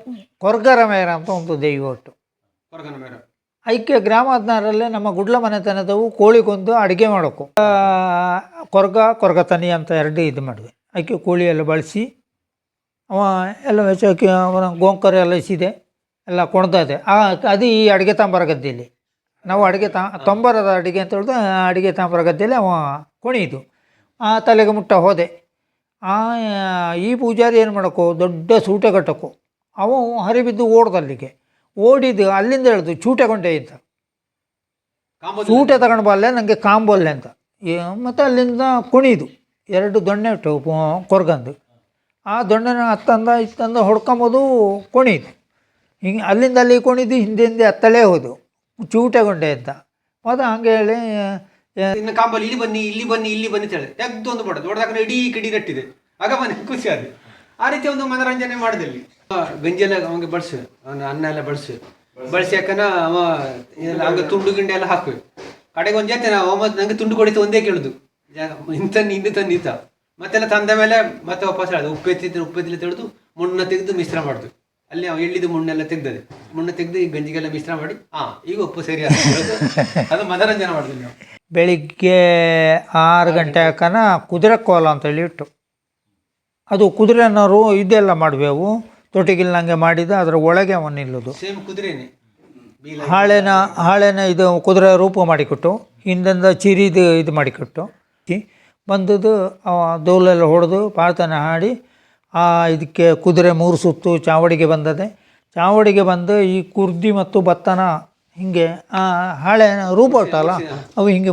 ಕೊರ್ಗರ ಮೇರ ಅಂತ ಒಂದು ದೈವ ಒಟ್ಟು ಐಕ್ಯ ಗ್ರಾಮ 16ರಲ್ಲೇ ನಮ್ಮ ಗುಡ್ಲ ಮನೆತನದವು ಕೋಳಿ ಕೊಂದು ಅಡುಗೆ ಮಾಡೋಕು. ಕೊರ್ಗ ತನಿ ಅಂತ 2 ಇದು ಮಾಡಿದೆ. ಐಕ್ಯ ಕೋಳಿ ಎಲ್ಲ ಬಳಸಿ ಅವ ಎಲ್ಲ ವೆಚ್ಚಕ್ಕೆ ಅವನ ಗೋಂಕರ ಎಲ್ಲ ಇಸಿದೆ ಎಲ್ಲ ಕೊಣ್ತದೆ. ಅದು ಈ ಅಡುಗೆ ತಾಂಬರ ಗದ್ದೆಯಲ್ಲಿ ನಾವು ಅಡುಗೆ ತೊಂಬರದ ಅಡುಗೆ ಅಂತ ಹೇಳಿದ್ರೆ ಅಡುಗೆ ತಾಂಬರ ಗದ್ದೆಯಲ್ಲಿ ಅವ ಕುಣಿಯಿತು. ಆ ತಲೆಗೆ ಮುಟ್ಟ ಹೋದೆ. ಈ ಪೂಜಾರಿ ಏನು ಮಾಡೋಕು, ದೊಡ್ಡ ಸೂಟೆ ಕಟ್ಟೋಕು. ಅವ ಹರಿಬಿದ್ದು ಓಡ್ದಲ್ಲಿಗೆ ಓಡಿದ್ದು. ಅಲ್ಲಿಂದ ಹೇಳ್ದು ಚೂಟೆಗೊಂಡೆ ಇದ್ದ, ಚೂಟೆ ತಗೊಂಡು ಬಲ್ಲೆ ನನಗೆ ಕಾಂಬಲ್ಲೆ ಅಂತ. ಮತ್ತು ಅಲ್ಲಿಂದ ಕುಣಿದು 2 ದೊಣ್ಣೆ ಇಟ್ಟು ಕೊರ್ಗಂದು ಆ ದೊಣ್ಣೆನ ಹತ್ತಂದ ಇತ್ತಂದ ಹೊಡ್ಕೊಂಬೋದು ಕುಣಿದು. ಹಿಂಗೆ ಅಲ್ಲಿಂದ ಅಲ್ಲಿ ಕುಣಿದು ಹಿಂದೆ ಹತ್ತಲೇ ಹೋದು ಚೂಟೆಗೊಂಡೆ ಇದ್ದ. ಮತ್ತು ಹಂಗೆ ಹೇಳಿ ಇನ್ನು ಕಾಂಬಲ್ಲಿ ಇಲ್ಲಿ ಬನ್ನಿ ಅಂತ ಹೇಳಿ ತೆಗ್ದು ಒಂದು ಬಡದು ಹೊಡೆದಾಗ ಇಡೀ ಕಿಡಿ ನಟ್ಟಿದೆ. ಆಗ ಮನೆ ಖುಷಿ ಆದ. ಆ ರೀತಿ ಒಂದು ಮನೋರಂಜನೆ ಮಾಡಿದಲ್ಲಿ ಗಂಜೆಲ್ಲ ಅವಂಗೆ ಬಳಸು, ಅವನ ಅನ್ನ ಎಲ್ಲ ಬಳಸಿ ಯಾಕನ ಅವ ಹಂಗೆ ತುಂಡು ಗಿಂಡೆ ಎಲ್ಲ ಹಾಕುವೆ. ಕಡೆಗೆ ಒಂದು ಜಾತಿ ನಂಗೆ ತುಂಡು ಕೊಡಿತು ಒಂದೇ ಕೇಳುದು, ಹಿಂದೆ ತಂದಿತ್ತ. ಮತ್ತೆಲ್ಲ ತಂದ ಮೇಲೆ ಮತ್ತೆ ವಾಪಸ್ ಹೇಳೋದು ಉಪ್ಪೆತ್ತಿಲ್ಲ ತೆಗೆದು ಮಣ್ಣು ತೆಗೆದು ಮಿಶ್ರ ಮಾಡುದು. ಅಲ್ಲಿ ಅವ ಎಳ್ಳಿದು ಮಣ್ಣೆಲ್ಲ ತೆಗ್ದದೆ. ಮಣ್ಣು ತೆಗೆದು ಈ ಗಂಜಿಗೆಲ್ಲ ಮಿಶ್ರ ಮಾಡಿ ಈಗ ಉಪ್ಪು ಸರಿ ಅದು ಮನೋರಂಜನೆ ಮಾಡಿದ್ವಿ ನಾವು. ಬೆಳಿಗ್ಗೆ 6 ಗಂಟೆ ಹಾಕನ ಕುದುರೆ ಕೋಲ ಅಂತೇಳಿ ಇಟ್ಟು, ಅದು ಕುದುರೆನವರು ಇದೆಲ್ಲ ಮಾಡುವೆವು ತೊಟ್ಟಿಗಿಲ್ನಂಗೆ ಮಾಡಿದ. ಅದರ ಒಳಗೆ ಅವನು ನಿಲ್ಲೋದು ಸೇಮ್ ಕುದುರೆನೇ. ಹಾಳೆನ ಇದು ಕುದುರೆ ರೂಪ ಮಾಡಿಕೊಟ್ಟು ಹಿಂದಿಂದ ಚಿರಿದು ಇದು ಮಾಡಿಕೊಟ್ಟು ಬಂದದ್ದು. ಅವ ದೋಲೆಲ್ಲ ಹೊಡೆದು ಪ್ರಾರ್ಥನೆ ಹಾಡಿ ಇದಕ್ಕೆ ಕುದುರೆ 3 ಸುತ್ತು ಚಾವಡಿಗೆ ಬಂದದೆ. ಚಾವಡಿಗೆ ಬಂದು ಈ ಕುರ್ದಿ ಮತ್ತು ಭತ್ತನ ಹಿಂಗೆ ಹಾಳೆ ರೂಪ ಉಂಟಲ್ಲ ಅವು ಹಿಂಗೆ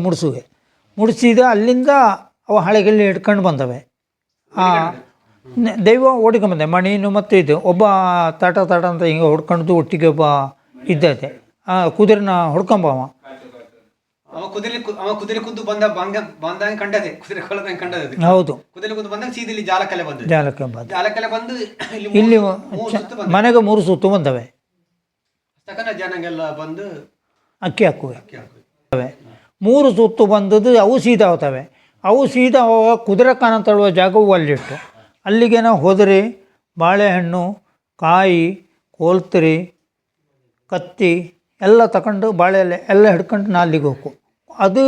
ಮುಡಿಸಿದ. ಅಲ್ಲಿಂದ ಅವು ಹಾಳೆಗೆಲ್ಲಿ ಹಿಡ್ಕೊಂಡು ಬಂದವೆ. ದೈವ ಓಡಿಕೊಂಬಂದೆ ಮಣೀನು ಮತ್ತು ಇದು ಒಬ್ಬ ತಾಟ ಅಂತ ಹಿಂಗೆ ಹೊಡ್ಕೊಂಡು ಒಟ್ಟಿಗೆ ಒಬ್ಬ ಇದ್ದೈತೆ. ಕುದುರೆನ ಹೊಡ್ಕೊಂಬವ ಕುದುರೆ ಕುದ್ದು ಬಂದಾಗ ಕಂಡದೆ, ಕುದುರೆ ಕೊಳದಂಗೆ ಕಂಡದೆ. ಹೌದು, ಕುದುರೆ ಕುದ್ದು ಬಂದಾಗ ಸೀದಲ್ಲಿ ಜಾಲಕ್ಕೆ ಬಂದು ಇಲ್ಲಿ ಮನೆಗೆ 3 ಸುತ್ತು ಬಂದವೆ. ಜನಗೆಲ್ಲ ಬಂದು ಅಕ್ಕಿ ಹಾಕುವೆ 3 ಸುತ್ತು ಬಂದದ್ದು. ಅವು ಸೀದಾ ಹೋಗ್ತವೆ. ಅವು ಸೀದಾ ಕುದುರೆ ಕಾನ ತಳುವ ಜಾಗವು ಅಲ್ಲಿಟ್ಟು ಅಲ್ಲಿಗೆ ನಾವು ಹೋದರೆ ಬಾಳೆಹಣ್ಣು, ಕಾಯಿ, ಕೋಲ್ತರಿ, ಕತ್ತಿ ಎಲ್ಲ ತಗೊಂಡು ಬಾಳೆ ಎಲೆ ಎಲ್ಲ ಹಿಡ್ಕೊಂಡು ನಾ ಅಲ್ಲಿಗೆ ಹೋಗು. ಅದು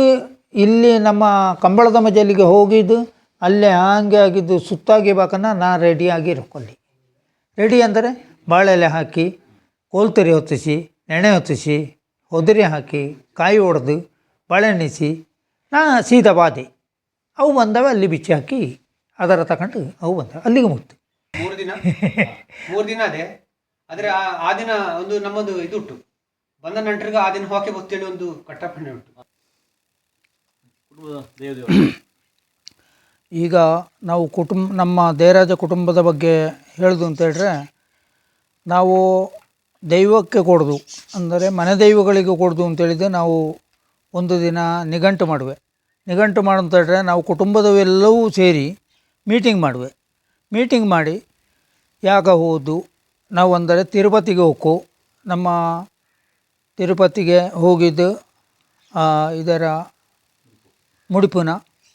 ಇಲ್ಲಿ ನಮ್ಮ ಕಂಬಳದ ಮಜಲಿಗೆ ಹೋಗಿದ್ದು ಅಲ್ಲೇ ಹಾಗೆ ಆಗಿದ್ದು ಸುತ್ತಾಗಿ ಬಾಕನ್ನ ನಾ ರೆಡಿಯಾಗಿರೋಕು. ಅಲ್ಲಿ ರೆಡಿ ಅಂದರೆ ಬಾಳೆ ಎಲೆ ಹಾಕಿ, ಕೋಲ್ತರಿ ಹೊತ್ತಿಸಿ, ಎಣ್ಣೆ ಹೊತ್ತಿಸಿ, ಹೊದರಿ ಹಾಕಿ, ಕಾಯಿ ಹೊಡೆದು, ಬಾಳೆಹಣ್ಣಿಸಿ ನಾ ಸೀದಾ ಬಾದೆ. ಅವು ಬಂದವೆ ಅಲ್ಲಿ ಬಿಚ್ಚಿ ಹಾಕಿ ಅದರ ತಗೊಂಡು ಅವು ಬಂದವೆ. ಅಲ್ಲಿಗೆ ಮುಕ್ತು. 3 ದಿನ ಅದೇ. ಆದರೆ ಆ ದಿನ ಒಂದು ನಮ್ಮದು ಇದು ಉಂಟು, ಬಂದ ನಂಟರಿಗೆ ಆ ದಿನ ಹೋಕೆ ಗೊತ್ತೇಳಿ ಒಂದು ಕಟ್ಟಪ್ಪಣೆ ಉಂಟು. ಈಗ ನಾವು ನಮ್ಮ ದೇವರಾಜ ಕುಟುಂಬದ ಬಗ್ಗೆ ಹೇಳೋದು ಅಂತ ಹೇಳಿದ್ರೆ, ನಾವು ದೈವಕ್ಕೆ ಕೊಡೋದು ಅಂದರೆ ಮನೆ ದೈವಗಳಿಗೆ ಕೊಡೋದು ಅಂತೇಳಿದರೆ ನಾವು ಒಂದು ದಿನ ನಿಘಂಟು ಮಾಡುವೆ. ನಿಘಂಟು ಮಾಡೋಂತ ಹೇಳಿದ್ರೆ ನಾವು ಕುಟುಂಬದವೆಲ್ಲವೂ ಸೇರಿ ಮೀಟಿಂಗ್ ಮಾಡುವೆ. ಮೀಟಿಂಗ್ ಮಾಡಿ ಯಾಗ ಹೋದು ನಾವು ಅಂದರೆ ತಿರುಪತಿಗೆ ಹೋಗು. ನಮ್ಮ ತಿರುಪತಿಗೆ ಹೋಗಿದ್ದು ಇದರ ಮುಡಿಪುನ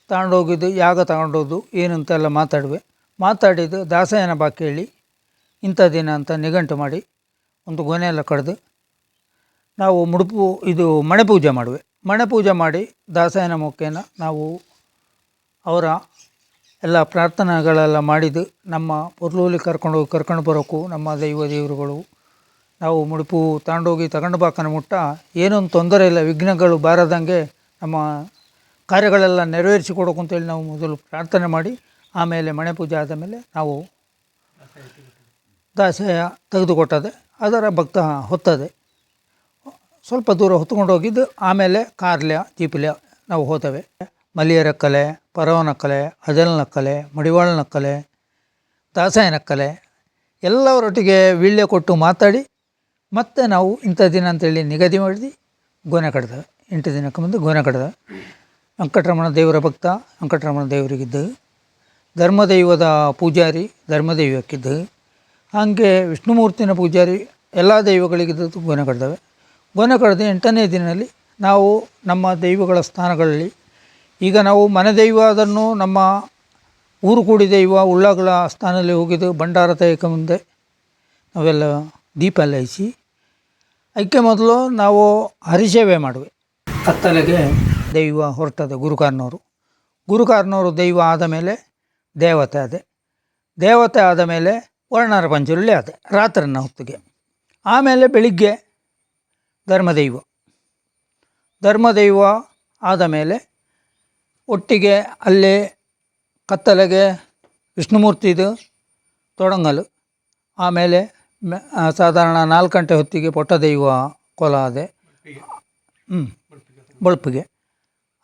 ತಗೊಂಡೋಗಿದ್ದು ಯಾಗ ತಗೊಂಡೋದು ಏನಂತೆಲ್ಲ ಮಾತಾಡಿದ್ದು ದಾಸಯ್ಯನ ಬಾಕಿ ಹೇಳಿ ಇಂಥ ದಿನ ಅಂತ ನಿಘಂಟು ಮಾಡಿ ಒಂದು ಗೊನೆ ಎಲ್ಲ ಕಡ್ದು ನಾವು ಮಣೆ ಪೂಜೆ ಮಾಡುವೆ. ಮಣೆ ಪೂಜೆ ಮಾಡಿ ದಾಸಯ್ಯನ ಮುಖೇನ ನಾವು ಅವರ ಎಲ್ಲ ಪ್ರಾರ್ಥನೆಗಳೆಲ್ಲ ಮಾಡಿದ್ದು ನಮ್ಮ ಪೊರ್ಲೂಲಿ ಕರ್ಕೊಂಡು ಬರೋಕು. ನಮ್ಮ ದೇವರುಗಳು ನಾವು ಮುಡುಪು ತಗೊಂಡು ಬಾಕನ ಮುಟ್ಟ ಏನೊಂದು ತೊಂದರೆ ಇಲ್ಲ, ವಿಘ್ನಗಳು ಬಾರದಂಗೆ ನಮ್ಮ ಕಾರ್ಯಗಳೆಲ್ಲ ನೆರವೇರಿಸಿ ಕೊಡೋಕು ಅಂತೇಳಿ ನಾವು ಮೊದಲು ಪ್ರಾರ್ಥನೆ ಮಾಡಿ ಆಮೇಲೆ ಮಣೆ ಪೂಜೆ ಆದ ಮೇಲೆ ನಾವು ದಾಸಯ್ಯ ತೆಗೆದುಕೊಟ್ಟದೆ ಅದರ ಭಕ್ತ ಹೊತ್ತದೆ. ಸ್ವಲ್ಪ ದೂರ ಹೊತ್ಕೊಂಡು ಹೋಗಿದ್ದು ಆಮೇಲೆ ಕಾರ್ಲ್ಯ ಜೀಪಲ್ಯ ನಾವು ಹೋತವೆ. ಮಲಿಯರ ಕಲೆ, ಪರವನ ಕಲೆ, ಅಜಲ್ನ ಕಲೆ, ಮಡಿವಾಳನ ಕಲೆ, ದಾಸಯ್ಯನ ಕಲೆ ಎಲ್ಲವರೊಟ್ಟಿಗೆ ವೀಳ್ಯ ಕೊಟ್ಟು ಮಾತಾಡಿ ಮತ್ತೆ ನಾವು ಇಂಥ ದಿನ ಅಂತೇಳಿ ನಿಗದಿ ಮಾಡಿ ಗೊನೆ ಕಡ್ದವೆ. 8 ದಿನಕ್ಕೆ ಮುಂದೆ ಗೊನೆ ಕಡ್ದ. ವೆಂಕಟರಮಣ ದೇವರ ಭಕ್ತ ವೆಂಕಟರಮಣ ದೇವರಿಗಿದ್ದು ಧರ್ಮದೈವದ ಪೂಜಾರಿ ಧರ್ಮದೈವಕ್ಕಿದ್ದು, ಹಾಗೆ ವಿಷ್ಣುಮೂರ್ತಿನ ಪೂಜಾರಿ ಎಲ್ಲ ದೈವಗಳಿಗಿದ್ದು ಗೊನೆ ಕಡ್ದವೆ. ಗೊನೆ ಕಡ್ದು 8ನೇ ದಿನದಲ್ಲಿ ನಾವು ನಮ್ಮ ದೈವಗಳ ಸ್ಥಾನಗಳಲ್ಲಿ, ಈಗ ನಾವು ಮನೆ ದೈವ ಅದನ್ನು ನಮ್ಮ ಊರು ಕೂಡಿ ದೈವ ಉಳ್ಳಾಗಳ ಸ್ಥಾನದಲ್ಲಿ ಹೋಗಿದ್ದು ಭಂಡಾರ ತೆಗೆಕ ಮುಂದೆ ನಾವೆಲ್ಲ ದೀಪ ಎಲ್ಲ ಹಚ್ಚಿ ಅದಕ್ಕೆ ಮೊದಲು ನಾವು ಹರಿಸೇವೆ ಮಾಡುವೆ. ಕತ್ತಲೆಗೆ ದೈವ ಹೊರಟದೆ ಗುರುಕಾರನವರು ದೈವ ಆದ ಮೇಲೆ ದೇವತೆ ಆದ ಮೇಲೆ ವರ್ಣರ ಪಂಚರುಳಿ ಆದೆ ರಾತ್ರಿನ ಹೊತ್ತಿಗೆ. ಆಮೇಲೆ ಬೆಳಿಗ್ಗೆ ಧರ್ಮದೈವ ಆದ ಮೇಲೆ ಒಟ್ಟಿಗೆ ಅಲ್ಲೇ ಕತ್ತಲೆಗೆ ವಿಷ್ಣುಮೂರ್ತಿದು ತೊಡಂಗಲು. ಆಮೇಲೆ ಸಾಧಾರಣ 4 ಗಂಟೆ ಹೊತ್ತಿಗೆ ಪೊಟ್ಟದೈವ ಕೊಲ ಆದೆ ಬಳುಪಿಗೆ.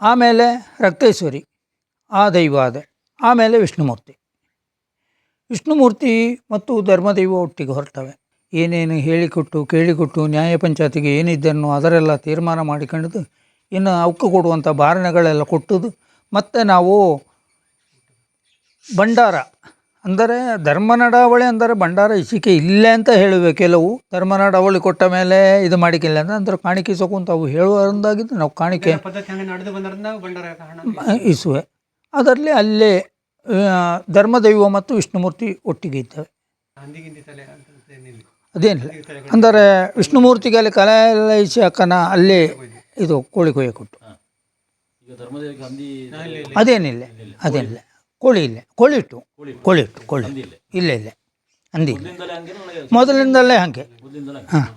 ಆಮೇಲೆ ರಕ್ತೇಶ್ವರಿ ಆ ದೈವ ಆದೆ. ಆಮೇಲೆ ವಿಷ್ಣುಮೂರ್ತಿ ಮತ್ತು ಧರ್ಮದೈವ ಒಟ್ಟಿಗೆ ಹೊರಟವೆ. ಏನೇನು ಹೇಳಿಕೊಟ್ಟು ಕೇಳಿಕೊಟ್ಟು ನ್ಯಾಯ ಪಂಚಾಯತಿಗೆ ಏನಿದ್ದನ್ನು ಅದರೆಲ್ಲ ತೀರ್ಮಾನ ಮಾಡಿಕೊಂಡು ಇನ್ನು ಅವಕ್ಕೆ ಕೊಡುವಂಥ ಬಾರಣೆಗಳೆಲ್ಲ ಕೊಟ್ಟುದು. ಮತ್ತು ನಾವು ಭಂಡಾರ ಅಂದರೆ ಧರ್ಮ ನಡಾವಳಿ ಅಂದರೆ ಭಂಡಾರ ಇಸಿಕೆ ಇಲ್ಲ ಅಂತ ಹೇಳುವೆ. ಕೆಲವು ಧರ್ಮ ನಡಾವಳಿ ಕೊಟ್ಟ ಮೇಲೆ ಇದು ಮಾಡಿಕಿಲ್ಲ ಅಂದರೆ ಕಾಣಿಕೆ ಸೋಕುಂತ ಅವು ಹೇಳುವಂದಾಗಿದ್ದು ನಾವು ಕಾಣಿಕೆ ಇಸುವೆ. ಅದರಲ್ಲಿ ಅಲ್ಲೇ ಧರ್ಮದೈವ ಮತ್ತು ವಿಷ್ಣುಮೂರ್ತಿ ಒಟ್ಟಿಗೆ ಇದ್ದಾವೆ. ಅದೇನಿಲ್ಲ ಅಂದರೆ ವಿಷ್ಣುಮೂರ್ತಿಗೆ ಅಲ್ಲಿ ಕಲೆ ಎಲ್ಲ ಇಸಿ ಅಕ್ಕನ ಅಲ್ಲೇ ಇದು ಕೋಳಿ ಕೊಯ್ಯ ಕೊಟ್ಟು ಅದೇನಿಲ್ಲ ಕೋಳಿ ಇಟ್ಟು ಇಲ್ಲ ಹಂದಿ ಮೊದಲಿಂದಲೇ ಹಾಗೆ. ಹಾಂ,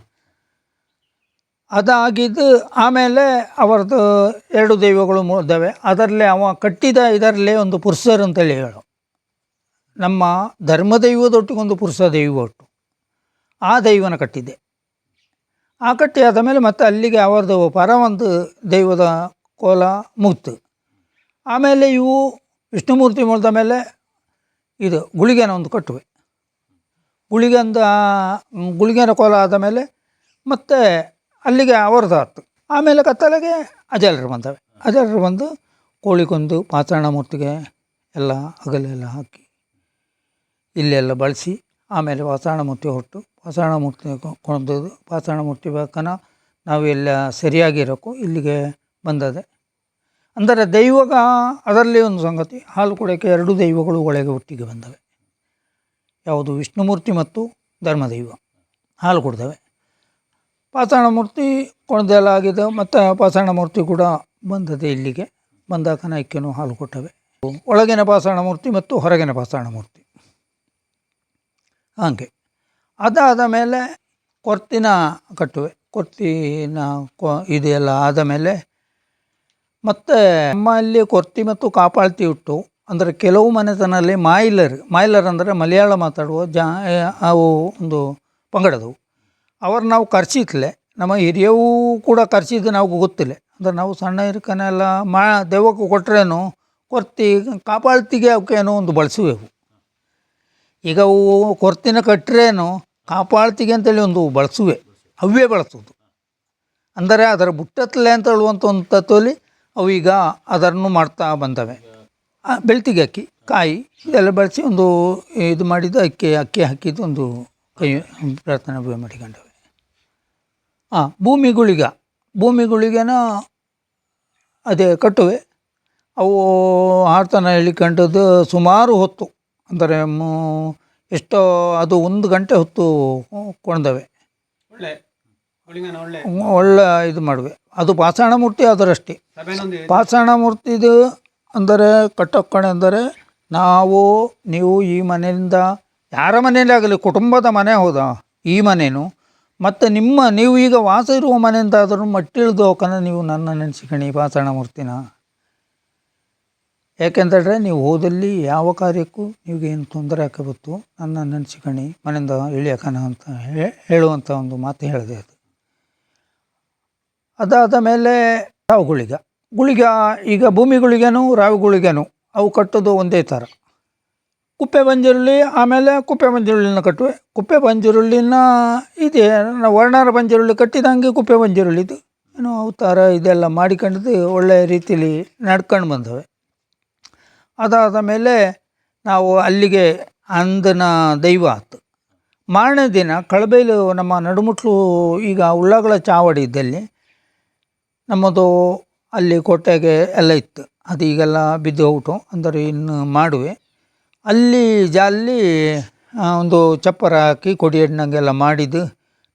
ಅದಾಗಿದ್ದು ಆಮೇಲೆ ಅವರದ್ದು 2 ದೈವಗಳು ಇದ್ದಾವೆ. ಅದರಲ್ಲೇ ಅವ ಕಟ್ಟಿದ ಇದರಲ್ಲೇ ಒಂದು ಪುರುಷರು ಅಂತೇಳಿ ಹೇಳು. ನಮ್ಮ ಧರ್ಮದೈವದೊಟ್ಟಿಗೊಂದು ಪುರುಷ ದೈವ ಒಟ್ಟು ಆ ದೈವನ ಕಟ್ಟಿದ್ದೆ. ಆ ಕಟ್ಟಿ ಆದ ಮೇಲೆ ಮತ್ತೆ ಅಲ್ಲಿಗೆ ಅವರದು ಪರ ಒಂದು ದೈವದ ಕೋಲ ಮುಗ್ತು. ಆಮೇಲೆ ಇವು ವಿಷ್ಣುಮೂರ್ತಿ ಮುಗಿದ ಮೇಲೆ ಇದು ಗುಳಿಗೆನ ಒಂದು ಕಟ್ಟುವೆ. ಗುಳಿಗೆನ ಕೋಲ ಆದ ಮೇಲೆ ಮತ್ತೆ ಅಲ್ಲಿಗೆ ಅವರದ್ದು ಆಯ್ತು. ಆಮೇಲೆ ಕತ್ತಲೆಗೆ ಅಜಲರು ಬಂದು ಕೋಳಿಗೊಂದು ಪಾಚಾಣ ಮೂರ್ತಿಗೆ ಎಲ್ಲ ಹಗಲೆಲ್ಲ ಹಾಕಿ ಇಲ್ಲೆಲ್ಲ ಬಳಸಿ ಆಮೇಲೆ ಪಾಚಾಣ ಮೂರ್ತಿ ಹೊರಟು ಪಾಚಾಣ ಮೂರ್ತಿ ಕೊಂಡದ್ದು. ಪಾಚಾಣ ಮೂರ್ತಿ ಬೇಕನ ನಾವು ಎಲ್ಲ ಸರಿಯಾಗಿರೋಕ್ಕೂ ಇಲ್ಲಿಗೆ ಬಂದದೆ. ಅಂದರೆ ದೈವಗ ಅದರಲ್ಲಿ ಒಂದು ಸಂಗತಿ, ಹಾಲು ಕೊಡೋಕ್ಕೆ 2 ದೈವಗಳು ಒಳಗೆ ಒಟ್ಟಿಗೆ ಬಂದವೆ. ಯಾವುದು ವಿಷ್ಣುಮೂರ್ತಿ ಮತ್ತು ಧರ್ಮದೈವ ಹಾಲು ಕೊಡ್ತವೆ. ಪಾಚಾಣ ಮೂರ್ತಿ ಕೊಣದೆಲ್ಲ ಆಗಿದೆ. ಮತ್ತು ಪಾಚಾಣ ಮೂರ್ತಿ ಕೂಡ ಬಂದದೆ. ಇಲ್ಲಿಗೆ ಬಂದಾಕನ ಐಕ್ಯನೂ ಹಾಲು ಕೊಟ್ಟವೆ. ಒಳಗಿನ ಪಾಷಾಣ ಮೂರ್ತಿ ಮತ್ತು ಹೊರಗಿನ ಪಾಷಾಣ ಮೂರ್ತಿ ಹಾಗೆ. ಅದಾದ ಮೇಲೆ ಕೊರ್ತಿನ ಕಟ್ಟುವೆ. ಇದೆಲ್ಲ ಆದ ಮೇಲೆ ಮತ್ತು ನಮ್ಮಲ್ಲಿ ಕೊರ್ತಿ ಮತ್ತು ಕಾಪಾಳ್ತಿ ಉಟ್ಟು. ಅಂದರೆ ಕೆಲವು ಮನೆತನಲ್ಲಿ ಮಾಯಿಲರ್ ಅಂದರೆ ಮಲಯಾಳ ಮಾತಾಡುವ ಅವು ಒಂದು ಪಂಗಡದವು. ಅವ್ರು ನಾವು ಕರ್ಸಿತ್ಲೆ ನಮ್ಮ ಹಿರಿಯವು ಕೂಡ ಕರ್ಸಿದ್ದು ನಾವು ಗೊತ್ತಿಲ್ಲ. ಅಂದರೆ ನಾವು ಸಣ್ಣ ಹಿರ್ಕನೆಲ್ಲ ದೆವ್ವಕ್ಕೆ ಕೊಟ್ಟರೇನು ಕೊರ್ತಿ ಕಾಪಾಳ್ತಿಗೆ ಅವಕ್ಕೇನೋ ಒಂದು ಬಳಸುವೆವು. ಈಗ ಅವು ಕೊರ್ತಿನ ಕಟ್ಟರೇನು ಕಾಪಾಳ್ತಿಗೆ ಅಂತೇಳಿ ಒಂದು ಬಳಸುವೆ, ಅವೇ ಬಳಸೋದು. ಅಂದರೆ ಅದರ ಬುಟ್ಟತ್ಲೆ ಅಂತ ಹೇಳುವಂಥ ಒಂದು ತತ್ವಲ್ಲಿ ಅವು ಈಗ ಅದನ್ನು ಮಾಡ್ತಾ ಬಂದವೆ. ಬೆಳ್ತಿಗೆ ಅಕ್ಕಿ ಕಾಯಿ ಇದೆಲ್ಲ ಬಳಸಿ ಒಂದು ಇದು ಮಾಡಿದ್ದು ಅಕ್ಕಿ ಹಾಕಿದ್ದು ಒಂದು ಕೈ ಪ್ರಾರ್ಥನೆ ಮಾಡಿಕೊಂಡವೆ. ಭೂಮಿಗಳಿಗೆನ ಅದೇ ಕಟ್ಟುವೆ. ಅವು ಆರ್ತನ ಹೇಳಿಕೊಂಡದ್ದು ಸುಮಾರು ಹೊತ್ತು, ಅಂದರೆ ಎಷ್ಟೋ ಅದು 1 ಗಂಟೆ ಹೊತ್ತು ಕೊಂಡವೆ. ಒಳ್ಳೆ ಇದು ಮಾಡುವೆ. ಅದು ಪಾಷಾಣ ಮೂರ್ತಿ ಅದರಷ್ಟೇ. ಪಾಷಾಣ ಮೂರ್ತಿದು ಅಂದರೆ ಕಟ್ಟೊಕ್ಕಣೆ ಅಂದರೆ ನೀವು ಈ ಮನೆಯಿಂದ ಯಾರ ಮನೆಯಲ್ಲೇ ಆಗಲಿ ಕುಟುಂಬದ ಮನೆ ಹೌದಾ ಈ ಮನೇನು, ಮತ್ತು ನೀವು ಈಗ ವಾಸ ಇರುವ ಮನೆಯಿಂದ ಆದರೂ ಮಟ್ಟಿಳಿದು ಹೋಗನ ನೀವು ನನ್ನ ನೆನೆಸಿಕಣಿ ಪಾಷಾಣ ಮೂರ್ತಿನ. ಯಾಕೆಂತಂದರೆ ನೀವು ಹೋದಲ್ಲಿ ಯಾವ ಕಾರ್ಯಕ್ಕೂ ನಿಮಗೇನು ತೊಂದರೆ ಹಾಕಬತ್ತು, ನನ್ನ ನೆನೆಸಿಕಣಿ ಮನೆಯಿಂದ ಇಳಿಯಕನ ಅಂತ ಹೇಳುವಂಥ ಒಂದು ಮಾತು ಹೇಳಿದೆ. ಅದಾದ ಮೇಲೆ ಗುಳಿಗ ಈಗ ಭೂಮಿಗಳಿಗೇನು ರಾವಿಗಳಿಗೇನು ಅವು ಕಟ್ಟೋದು ಒಂದೇ ಥರ. ಕುಪ್ಪೆ ಬಂಜಿರುಳ್ಳಿ, ಆಮೇಲೆ ಕುಪ್ಪೆ ಬಂಜಿರುಳ್ಳಿನ ಕಟ್ಟುವೆ. ಕುಪ್ಪೆ ಬಂಜಿರುಳ್ಳಿನ ಇದೆ ವರ್ಣರ ಬಂಜಿರುಳ್ಳಿ ಕಟ್ಟಿದಂಗೆ ಕುಪ್ಪೆ ಬಂಜಿರುಳ್ಳಿದು ಏನೋ ಅವತಾರ ಇದೆಲ್ಲ ಮಾಡಿಕೊಂಡಿದ್ದು ಒಳ್ಳೆಯ ರೀತಿಯಲ್ಲಿ ನಡ್ಕೊಂಡು ಬಂದವೆ. ಅದಾದ ಮೇಲೆ ನಾವು ಅಲ್ಲಿಗೆ ಅಂದನ ದೈವ ಆತು. ಮಾರನೇ ದಿನ ಕಳಬೇಲು ನಮ್ಮ ನಡುಮುಟ್ಲು ಈಗ ಉಳ್ಳಾಗಳ ಚಾವಡಿ ಇದ್ದಲ್ಲಿ ನಮ್ಮದು ಅಲ್ಲಿ ಕೋಟೆಗೆ ಎಲ್ಲ ಇತ್ತು. ಅದು ಈಗೆಲ್ಲ ಬಿದ್ದು ಹೋಗ್ಬಿಟ್ಟು, ಅಂದರೆ ಇನ್ನು ಮಾಡುವೆ ಅಲ್ಲಿ ಜಾಲಿ ಒಂದು ಚಪ್ಪರ ಹಾಕಿ ಕೊಡಿ ಎಣ್ಣಂಗೆಲ್ಲ ಮಾಡಿದ್ದು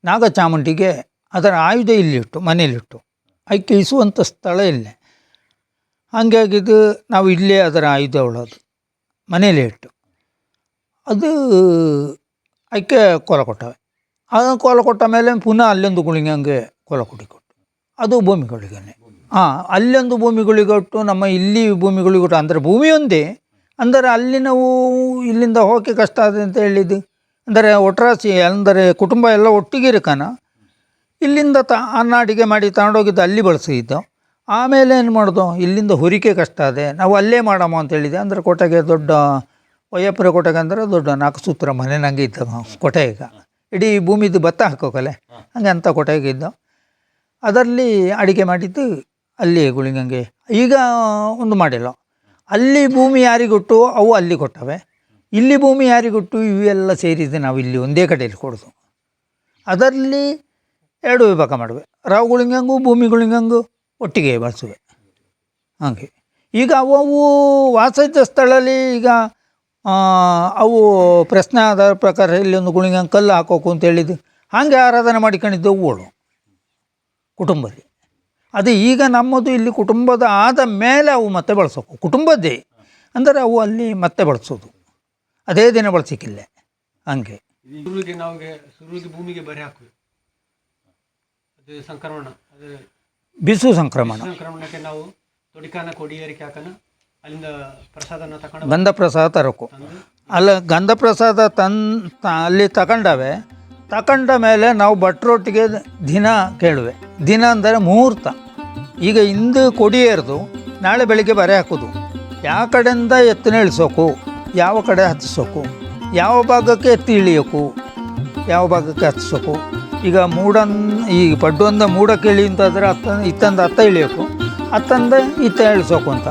ನಾಗಚಾಮುಂಡಿಗೆ ಅದರ ಆಯುಧ ಇಲ್ಲಿಟ್ಟು ಮನೇಲಿಟ್ಟು ಐಕ್ಕೆ ಇಸುವಂಥ ಸ್ಥಳ ಇಲ್ಲೇ. ಹಾಗಾಗಿದ್ದು ನಾವು ಇಲ್ಲೇ ಅದರ ಆಯುಧ ಉಳೋದು ಮನೇಲಿ ಇಟ್ಟು ಅದು ಐಕ್ಕೆ ಕೊಲ ಕೊಟ್ಟವೆ. ಅದು ಕೊಲ ಕೊಟ್ಟ ಮೇಲೆ ಪುನಃ ಅಲ್ಲೊಂದು ಗುಳಿಗಂಗೆ ಕೊಲ ಕೊಟ್ಟು ಅದು ಭೂಮಿಗಳಿಗೇ. ಅಲ್ಲೊಂದು ಭೂಮಿಗಳಿಗೊಟ್ಟು ನಮ್ಮ ಇಲ್ಲಿ ಭೂಮಿಗಳಿಗೊಟ್ಟು, ಅಂದರೆ ಭೂಮಿ ಒಂದೇ, ಅಂದರೆ ಅಲ್ಲಿ ನಾವು ಇಲ್ಲಿಂದ ಹೋಗೋಕ್ಕೆ ಕಷ್ಟ ಆದ ಅಂತ ಹೇಳಿದ್ದು. ಅಂದರೆ ಒಟ್ರಾಸಿ ಅಂದರೆ ಕುಟುಂಬ ಎಲ್ಲ ಒಟ್ಟಿಗೆ ಇರಕನ ಇಲ್ಲಿಂದ ಅನ್ನ ಅಡಿಗೆ ಮಾಡಿ ತಗೊಂಡೋಗಿದ್ದು ಅಲ್ಲಿ ಬಳಸಿದ್ದು. ಆಮೇಲೆ ಏನು ಮಾಡೋದು, ಇಲ್ಲಿಂದ ಹೊರಿಕೆ ಕಷ್ಟ ಅದೇ, ನಾವು ಅಲ್ಲೇ ಮಾಡಮ್ಮ ಅಂತ ಹೇಳಿದೆ. ಅಂದರೆ ಕೋಟೆಗೆ ದೊಡ್ಡ ಒಯ್ಯಪ್ಪರ ಕೋಟೆಗೆ ಅಂದರೆ ದೊಡ್ಡ 4 ಸೂತ್ರ ಮನೆ ನಂಗೆ ಇದ್ದ ಕೋಟೆ. ಈಗ ಇಡೀ ಭೂಮಿದು ಭತ್ತ ಹಾಕೋಕಲೆ ಹಂಗೆ ಅಂಥ ಕೋಟೆಗೆ ಇದ್ದು ಅದರಲ್ಲಿ ಅಡಿಗೆ ಮಾಡಿದ್ದು ಅಲ್ಲಿ ಗುಳಿಗಂಗೆ. ಈಗ ಒಂದು ಮಾಡಿಲ್ಲ, ಅಲ್ಲಿ ಭೂಮಿ ಯಾರಿಗೊಟ್ಟು ಅವು ಅಲ್ಲಿ ಕೊಟ್ಟವೆ, ಇಲ್ಲಿ ಭೂಮಿ ಯಾರಿಗೊಟ್ಟು ಇವೆಲ್ಲ ಸೇರಿದ್ದು ನಾವು ಇಲ್ಲಿ ಒಂದೇ ಕಡೆಯಲ್ಲಿ ಕೊಡೋದು. ಅದರಲ್ಲಿ 2 ವಿಭಾಗ ಮಾಡುವೆ, ರಾವು ಗುಳಿಗಂಗು ಭೂಮಿ ಗುಳಿಗಂಗು ಒಟ್ಟಿಗೆ ಬಳಸುವೆ. ಹಾಗೆ ಈಗ ಅವು ವಾಸಿದ್ದ ಸ್ಥಳದಲ್ಲಿ ಈಗ ಅವು ಪ್ರಶ್ನೆ ಆಧಾರ ಪ್ರಕಾರ ಇಲ್ಲಿ ಒಂದು ಗುಳಿಗಂಗೆ ಕಲ್ಲು ಹಾಕೋಕು ಅಂತ ಹೇಳಿದ್ದು ಹಾಗೆ ಆರಾಧನೆ ಮಾಡಿಕೊಂಡಿದ್ದು ಅವುಗಳು ಕುಟುಂಬದಲ್ಲಿ. ಅದು ಈಗ ನಮ್ಮದು ಇಲ್ಲಿ ಕುಟುಂಬದ ಆದ ಮೇಲೆ ಅವು ಮತ್ತೆ ಬಳಸೋಕು, ಕುಟುಂಬದ್ದೇ ಅಂದರೆ ಅವು ಅಲ್ಲಿ ಮತ್ತೆ ಬಳಸೋದು, ಅದೇ ದಿನ ಬಳಸಿಕ್ಕಿಲ್ಲ. ಹಂಗೆ ಸುರುವಿಗೆ ಭೂಮಿಗೆ ಬರೆ ಹಾಕುವೆ, ಅದು ಸಂಕ್ರಮಣ, ಅದು ಬಿಸು ಸಂಕ್ರಮಣಕ್ಕೆ ನಾವು ತೊಡಿಕಾನ ಕೊಡಿ ಏರಿಕೆ ಹಾಕನ ಅಲ್ಲಿಂದ ಪ್ರಸಾದನ ತಗೊಂಡು ಗಂಧ ಪ್ರಸಾದ ತರಕು. ಅಲ್ಲ, ಗಂಧ ಪ್ರಸಾದ ಅಲ್ಲಿ ತಗೊಂಡ ಮೇಲೆ ನಾವು ಭಟ್ರೊಟ್ಟಿಗೆ ದಿನ ಕೇಳುವೆ. ದಿನ ಅಂದರೆ ಮುಹೂರ್ತ. ಈಗ ಇಂದು ಕೊಡಿ ಏರ್ದು ನಾಳೆ ಬೆಳಿಗ್ಗೆ ಬರೆ ಹಾಕೋದು, ಯಾವ ಕಡೆಯಿಂದ ಎತ್ತನೆ ಇಳಿಸೋಕು, ಯಾವ ಕಡೆ ಹತ್ತಿಸೋಕು, ಯಾವ ಭಾಗಕ್ಕೆ ಎತ್ತಿ ಇಳಿಯೋಕು, ಯಾವ ಭಾಗಕ್ಕೆ ಹತ್ತಿಸೋಕು. ಈಗ ಈ ಪಡ್ಡುವಂದ ಮೂಡಕ್ಕೆ ಇಳಿ ಅಂತಾದರೆ ಇತ್ತಂದ ಅತ್ತ ಇಳಿಯೋಕು, ಅತ್ತಂದ ಇತ್ತ ಇಳಿಸೋಕು ಅಂತ.